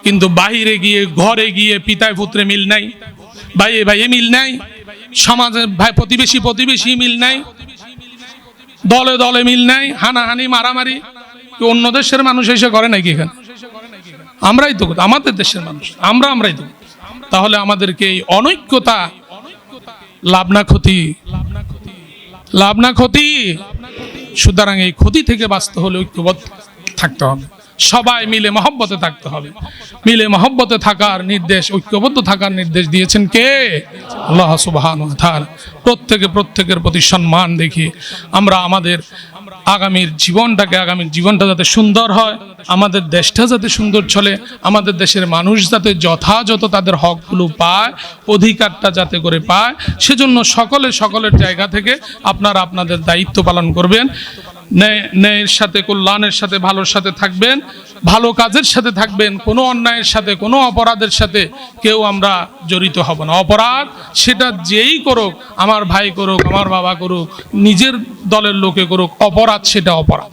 কিন্তু বাহিরে গিয়ে ঘরে গিয়ে পিতায় পুত্রে মিল নাই, ভাইয়ে ভাইয়ে মিল নাই, সমাজে ভাই প্রতিবেশী মিল নাই, দলে দলে মিল নাই, হানাহানি মারামারি। অন্য দেশের মানুষ এসে করে নাকি এখানে? আমরাই তো, আমাদের দেশের মানুষ আমরাই তো। তাহলে আমাদেরকে এই অনৈক্যতা লাভ না ক্ষতি? লাভ না ক্ষতি? সুতরাং এই ক্ষতি থেকে বাঁচতে হলে ঐক্যবদ্ধ থাকতে হবে, সবাই মিলে মহব্বতে থাকতে হবে। মিলে মহব্বতে থাকার নির্দেশ, ঐক্যবদ্ধ থাকার নির্দেশ দিয়েছেন কে? আল্লাহ সুবহানাহু ওয়া তাআলা। প্রত্যেকের প্রতি সম্মান দেখি আমরা আমাদের আগামীর জীবনটা যাতে সুন্দর হয়, আমাদের দেশটা যাতে সুন্দর চলে, আমাদের দেশের মানুষ যাতে যথাযথ তাদের হকগুলো পায়, অধিকারটা যাতে করে পায়, সেজন্য সকলের জায়গা থেকে আপনারা আপনাদের দায়িত্ব পালন করবেন। ন্যায়ের সাথে, কল্যাণের সাথে, ভালোর সাথে থাকবেন, ভালো কাজের সাথে থাকবেন। কোনো অন্যায়ের সাথে, কোনো অপরাধের সাথে কেউ আমরা জড়িত হব না। অপরাধ সেটা যেই করুক, আমার ভাই করুক, আমার বাবা করুক, নিজের দলের লোকে করুক, অপরাধ সেটা অপরাধ।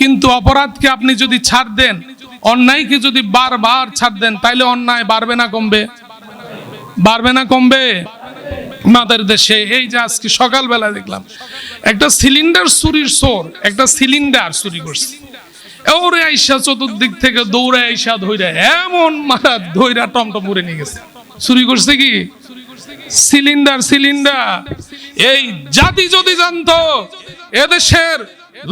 কিন্তু অপরাধকে আপনি যদি ছাড় দেন, অন্যায়কে যদি বারবার ছাড় দেন, তাইলে অন্যায় বাড়বে না কমবে? বাড়বে না কমবে? আমাদের দেশে এই যে আজকে সকালবেলা দেখলাম একটা সিলিন্ডার চুরির চোর একটা সিলিন্ডার চুরি করছে, ওরে আইসা চতুর্দিক থেকে দৌড়ে আইসা ধইরা এমন মারা ধইরা টমটম উড়ে নিয়ে গেছে। চুরি করছে কি? সিলিন্ডার। এই জাতি যদি জানতো এদেশের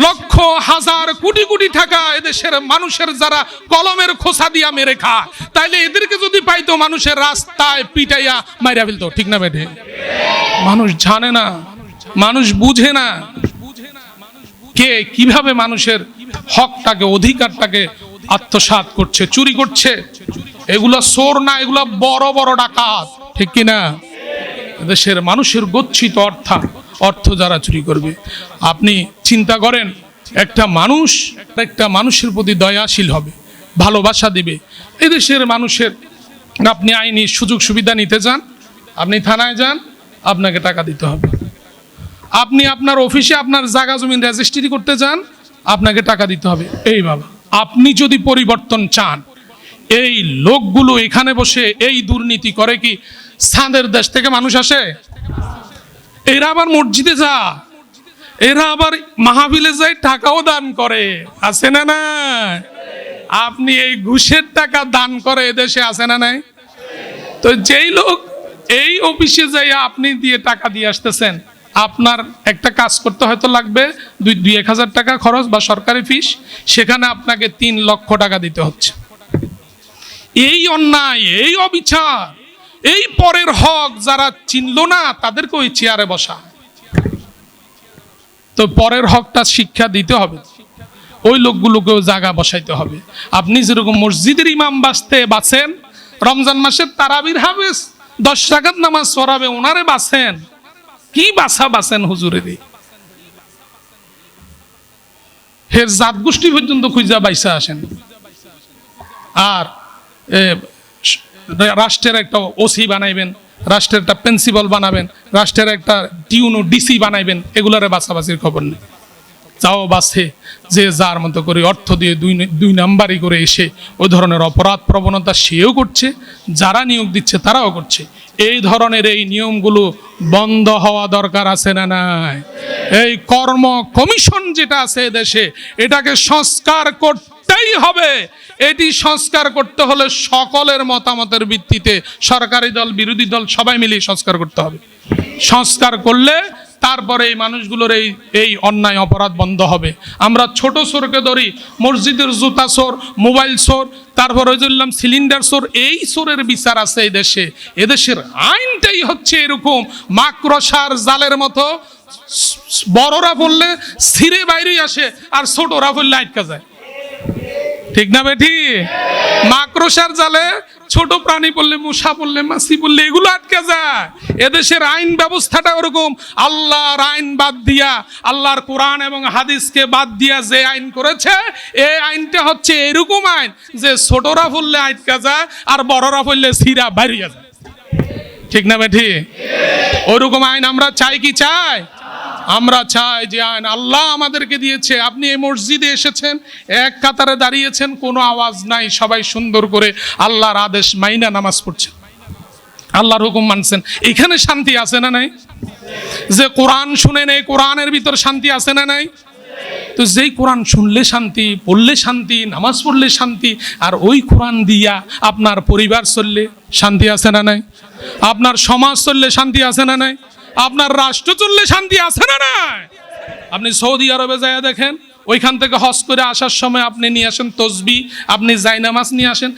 লক্ষ হাজার কোটি কোটি টাকা এদেশের মানুষের যারা কলমের খোসা দিয়া মেরে খায়, তাইলে এদেরকে যদি পাইতো মানুষের রাস্তায় পিটাইয়া মাইরা ফেলতো। ঠিক না বেঠে? মানুষ জানে না, মানুষ বুঝে না কে কিভাবে মানুষের হকটাকে, অধিকারটাকে আত্মসাৎ করছে, চুরি করছে। এগুলা চোর না, এগুলা বড় বড় ডাকাত। ঠিক কিনা? দেশের মানুষের গচ্ছিত অর্থ যারা চুরি করবে, আপনি চিন্তা করেন, একটা মানুষের প্রতি দয়াশীল হবে, ভালোবাসা দিবে। এদেশের মানুষের আপনি আইনি সুযোগ সুবিধা নিতে যান, আপনি থানায় যান, আপনাকে টাকা দিতে হবে। আপনি আপনার অফিসে আপনার জায়গা জমি রেজিস্ট্রি করতে যান, আপনাকে টাকা দিতে হবে। এই বাবা, আপনি যদি পরিবর্তন চান, এই লোকগুলো এখানে বসে এই দুর্নীতি করে কি সাঁদের দেশ থেকে মানুষ আসে? এরা আবার মসজিদে যা, এরা আবার মাহফিলে যায়, টাকাও দান করে, আছে না না? আপনি এই ঘুষের টাকা দান করে এদেশে আছে না নাই? তো যেই লোক এই অফিসে যাই আপনি দিয়ে টাকা দিয়ে আসতেছেন, আপনার একটা কাজ করতে হয়তো লাগবে 2-1,000 টাকা খরচ বা সরকারি ফিস, সেখানে আপনাকে 3 লক্ষ টাকা দিতে হচ্ছে। এই অন্যায়, এই অবিচার, এই পরের হক যারা চিনল না তাদেরকে ওই চেয়ারে বসা। তো পরের হকটা শিক্ষা দিতে হবে, ওই লোকগুলোকেও জায়গা বসাইতে হবে। আপনি যেরকম মসজিদের ইমাম বাঁচেন, রমজান মাসের তারাবির হাফেজ 10 রাকাত নামাজ পড়াবে, ওনারে বাঁচেন। কি বাঁচেন হুজুরের? হের জাত গোষ্ঠী পর্যন্ত খুঁজা বাইসা আসেন। আর রাষ্ট্রের একটা ওসি বানাইবেন, রাষ্ট্রের একটা প্রিন্সিপাল বানাবেন, রাষ্ট্রের একটা টিউনো ডিসি বানাইবেন, এগুলারে বাছাবাছির খবর নেই। যাও বাসে যে যার মতো করে অর্থ দিয়ে দুই নাম্বারি করে এসে ওই ধরনের অপরাধ প্রবণতা সেও করছে, যারা নিয়োগ দিচ্ছে তারাও করছে। এই ধরনের এই নিয়মগুলো বন্ধ হওয়া দরকার আছে না নাই? এই কর্ম কমিশন যেটা আছে দেশে, এটাকে সংস্কার করতেই হবে। এটি সংস্কার করতে হলে সকলের মতামতের ভিত্তিতে সরকারি দল, বিরোধী দল সবাই মিলে সংস্কার করতে হবে। সংস্কার করলে তারপরে এই মানুষগুলোর এই অন্যায় অপরাধ বন্ধ হবে। আমরা ছোট চোরকে ধরি, মসজিদের জুতা চোর, মোবাইল চোর, তারপর ওই বললাম সিলিন্ডার চোর, এই চোরের বিচার আছে এই দেশে। এদেশের আইনটাই হচ্ছে এরকম মাকড়সার জালের মতো, বড়রা বললে ছিঁড়ে বাইরেই আসে আর ছোটরা বললে আটকা যায়। ঠিক না বেঠি? মাকড়সার জালে ছোট প্রাণী বললে, মশা বললে, মাছি বললে এগুলো আটকে যায়। এদেশের আইন ব্যবস্থাটা ওরকম, আল্লাহর আইন বাদ দিয়া, আল্লাহর কোরআন এবং হাদিসকে বাদ দিয়া যে আইন করেছে, এই আইনটা হচ্ছে এরকম আইন যে ছোটরা বললে আটকে যায় আর বড়রা বললে সিরা বাইরিয়া যায়। ঠিক না বেঠি? ওরকম আইন আমরা চাই কি চাই? আমরা চাই যে আইন আল্লাহ আমাদেরকে দিয়েছে। আপনি এই মসজিদে এসেছেন, এক কাতারে দাঁড়িয়েছেন, কোনো আওয়াজ নাই, সবাই সুন্দর করে আল্লাহর আদেশ মাইনা নামাজ পড়ছেন, আল্লাহর হুকুম মানছেন। এখানে শান্তি আছে না নাই? যে কোরআন শুনে নেই, কোরআনের ভিতর শান্তি আছে না নাই? তো যেই কোরআন শুনলে শান্তি, পড়লে শান্তি, নামাজ পড়লে শান্তি, আর ওই কোরআন দিয়া আপনার পরিবার চললে শান্তি আছে না নাই? আপনার সমাজ চললে শান্তি আছে না নাই? আপনার রাষ্ট্র চললে শান্তি আছে না নাই? আপনি সৌদি আরবে যায় দেখেন, ওইখান থেকে হজ করে আসার সময় আপনি নিয়ে আসেন তসবি, আপনি জায়নামাজ নিয়ে আসেন।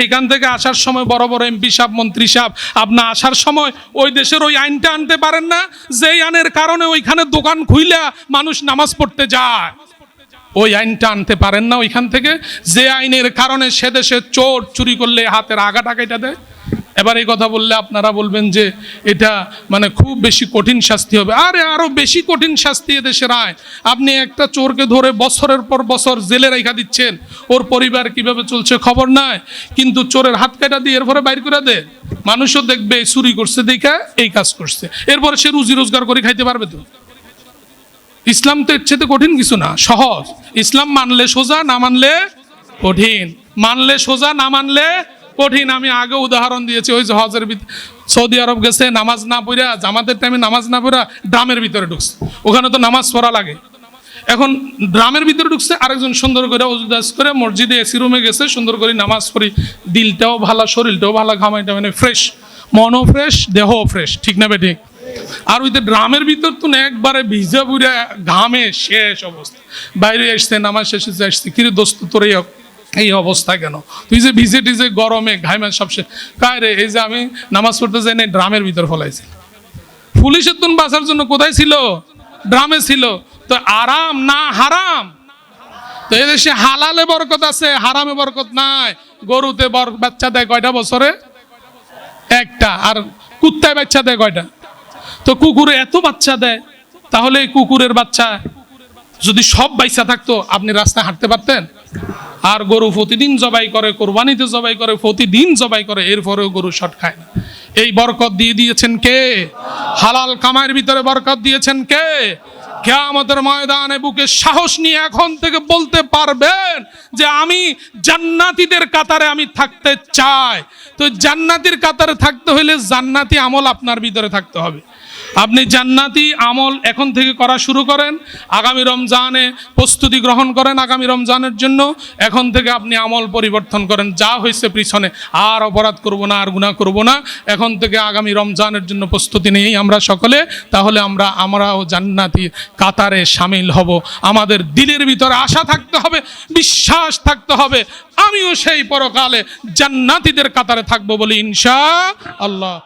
এখান থেকে আসার সময় বড় বড় এমপি সাহেব, মন্ত্রী সাহেব, আপনি আসার সময় ওই দেশের ওই আইনটা আনতে পারেন না, যেই আইনের কারণে ওইখানে দোকান খুইলা মানুষ নামাজ পড়তে যায়। ওই আইনটা আনতে পারেন না ওইখান থেকে, যে আইনের কারণে সে দেশে চোর চুরি করলে হাতের আগা টাকাটা দেয়। এবার এই কথা বললে আপনারা বলবেন যে এটা মানে খুব বেশি কঠিন শাস্তি হবে। আরে আরো বেশি কঠিন শাস্তি এদেশের আইন। আপনি একটা চোরকে ধরে বছরের পর বছর জেলে রেখা দিচ্ছেন, ওর পরিবার কিভাবে চলছে খবর নাই, কিন্তু চোরের হাত কাটা দিয়ে এরপরে বাইর করে দেয়। মানুষও দেখবে চুরি করছে দেখা এই কাজ করছে, এরপরে সে রুজি রোজগার করে খাইতে পারবে তো? ইসলাম তো এর চেয়ে কঠিন কিছু না, সহজ। ইসলাম মানলে সোজা, না মানলে কঠিন। মানলে সোজা, না মানলে কঠিন। আমি আগে উদাহরণ দিয়েছি, ওই যে হজের সৌদি আরব গেছে, নামাজ না পড়া, জামাতের টাইমে নামাজ না পড়া ড্রামের ভিতরে ঢুকছে। ওখানে তো নামাজ পড়া লাগে। এখন ড্রামের ভিতরে ঢুকছে, আরেকজন সুন্দর করে ওজুদাস করে মসজিদে এসি রুমে গেছে, সুন্দর করে নামাজ পড়ি, দিলটাও ভালো, শরীরটাও ভালো, ঘামাইটা মানে ফ্রেশ, মনও ফ্রেশ, দেহও ফ্রেশ। ঠিক না বেঠিক? আর ওই যে ড্রামের ভিতর তো একবারে ভিজা বুড়া ঘামে শেষ অবস্থা, বাইরে এসছে, নামাজ শেষে আসছে, কিরে দোস্ত তোর এই অবস্থা কেন? তুই যে ভিজে টিজে গরমে ঘামে সবশেষ কায় রে? এই যে আমি নামাজ পড়তে যাই না, ড্রামের ভিতর ফলাইছি। পুলিশের তুন বাঁচার জন্য কোথায় ছিল? ড্রামে ছিল। তো আরাম না হারাম? তো এদেশে হালালে বরকত আছে, হারামে বরকত নাই। গরুতে বাচ্চা দেয় কয়টা বছরে? একটা। আর কুত্তায় বাচ্চা দেয় কয়টা? তো কুকুরে এত বাচ্চা দেয়, তাহলে এই কুকুরের বাচ্চা যদি সব বাচ্চা থাকতো, আপনি রাস্তায় হাঁটতে পারতেন? আর গরু প্রতিদিন জবাই করে, কোরবানিতে জবাই করে, প্রতিদিন জবাই করে, এরপরেও গরু শট খায় না। এই বরকত দিয়ে দিয়েছেন কে? হালাল কামাইয়ের ভিতরে বরকত দিয়েছেন কে? কিয়ামতের ময়দানে বুকে সাহস নিয়ে এখন থেকে বলতে পারবেন যে আমি জান্নাতীদের কাতারে আমি থাকতে চাই। তো জান্নাতীর কাতারে থাকতে হলে জান্নাতি আমল আপনার ভিতরে থাকতে হবে। আপনি জান্নাতি আমল এখন থেকে করা শুরু করেন, আগামী রমজানে প্রস্তুতি গ্রহণ করেন। আগামী রমজানের জন্য এখন থেকে আপনি আমল পরিবর্তন করেন। যা হয়েছে পিছনে, আর অপরাধ করব না, আর গুনাহ করব না। এখন থেকে আগামী রমজানের জন্য প্রস্তুতি নেই আমরা সকলে, তাহলে আমরাও জান্নাতি কাতারে শামিল হব। আমাদের দিলের ভিতরে আশা থাকতে হবে, বিশ্বাস থাকতে হবে, আমিও সেই পরকালে জান্নাতীদের কাতারে থাকবো বলি ইনশাআল্লাহ।